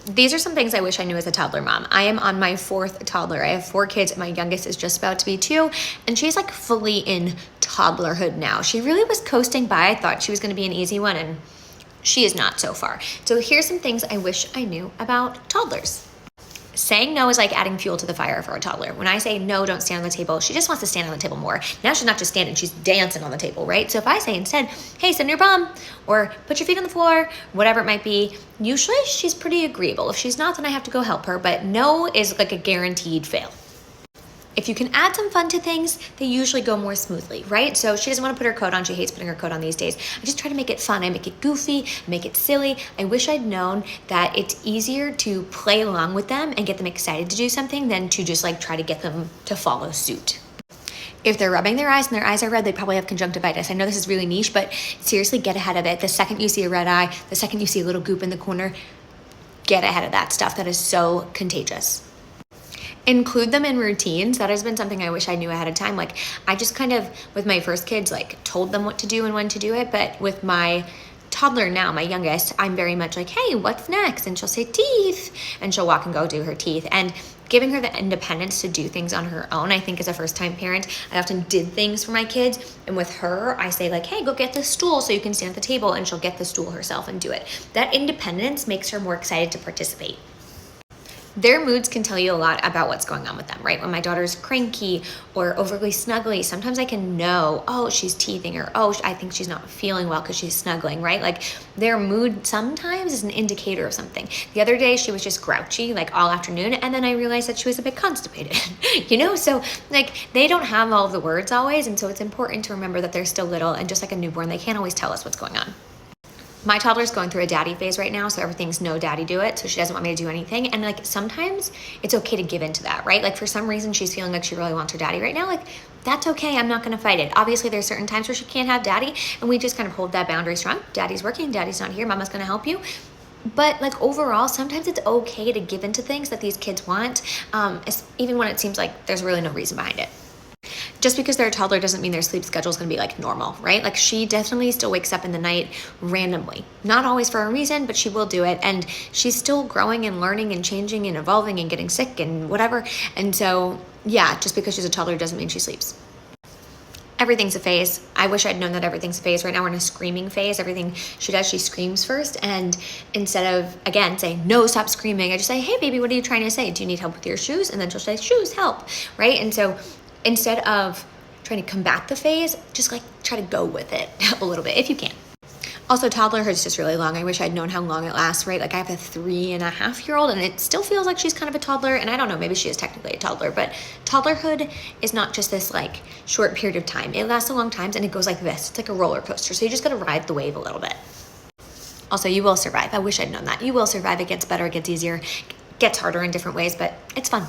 these are some things I wish I knew as a toddler mom. I am on my 4th toddler. I have 4 kids. My youngest is just about to be 2, and she's like fully in toddlerhood now. She really was coasting by. I thought she was going to be an easy one, and she is not so far. So here's some things I wish I knew about toddlers. Saying no is like adding fuel to the fire for a toddler. When I say no, don't stand on the table, she just wants to stand on the table more. Now she's not just standing, she's dancing on the table, right? So if I say instead, hey, sit on your bum, or put your feet on the floor, whatever it might be, usually she's pretty agreeable. If she's not, then I have to go help her, but no is like a guaranteed fail. If you can add some fun to things, they usually go more smoothly, right? So she doesn't want to put her coat on. She hates putting her coat on these days. I just try to make it fun. I make it goofy, make it silly. I wish I'd known that it's easier to play along with them and get them excited to do something than to just like try to get them to follow suit. If they're rubbing their eyes and their eyes are red, they probably have conjunctivitis. I know this is really niche, but seriously, get ahead of it. The second you see a red eye, the second you see a little goop in the corner, get ahead of that stuff. That is so contagious. Include them in routines. That has been something I wish I knew ahead of time. Like I just kind of, with my first kids, like told them what to do and when to do it. But with my toddler now, my youngest, I'm very much like, hey, what's next? And she'll say teeth, and she'll walk and go do her teeth. And giving her the independence to do things on her own, I think as a first-time parent, I often did things for my kids. And with her, I say like, hey, go get the stool so you can stand at the table, and she'll get the stool herself and do it. That independence makes her more excited to participate. Their moods can tell you a lot about what's going on with them, right? When my daughter's cranky or overly snuggly, sometimes I can know, oh, she's teething, or oh, I think she's not feeling well because she's snuggling, right? Like their mood sometimes is an indicator of something. The other day she was just grouchy like all afternoon, and then I realized that she was a bit constipated, you know? So like they don't have all of the words always, and so it's important to remember that they're still little, and just like a newborn, they can't always tell us what's going on. My toddler's going through a daddy phase right now, so everything's no daddy do it, so she doesn't want me to do anything. And like sometimes it's okay to give into that, right? Like for some reason she's feeling like she really wants her daddy right now, like that's okay, I'm not gonna fight it. Obviously there's certain times where she can't have daddy, and we just kind of hold that boundary strong. Daddy's working, daddy's not here, mama's gonna help you. But like overall, sometimes it's okay to give into things that these kids want, even when it seems like there's really no reason behind it. Just because they're a toddler doesn't mean their sleep schedule is going to be like normal, right? Like she definitely still wakes up in the night randomly. Not always for a reason, but she will do it. And she's still growing and learning and changing and evolving and getting sick and whatever. And so, yeah, just because she's a toddler doesn't mean she sleeps. Everything's a phase. I wish I'd known that everything's a phase. Right now we're in a screaming phase. Everything she does, she screams first. And instead of, again, saying, no, stop screaming, I just say, hey, baby, what are you trying to say? Do you need help with your shoes? And then she'll say, shoes, help, right? And so instead of trying to combat the phase, just like try to go with it a little bit if you can. Also, toddlerhood is just really long. I wish I'd known how long it lasts, right? Like I have a 3.5-year-old and it still feels like she's kind of a toddler. And I don't know, maybe she is technically a toddler, but toddlerhood is not just this like short period of time. It lasts a long time, and it goes like this. It's like a roller coaster. So you just got to ride the wave a little bit. Also, you will survive. I wish I'd known that. You will survive. It gets better. It gets easier. It gets harder in different ways, but it's fun.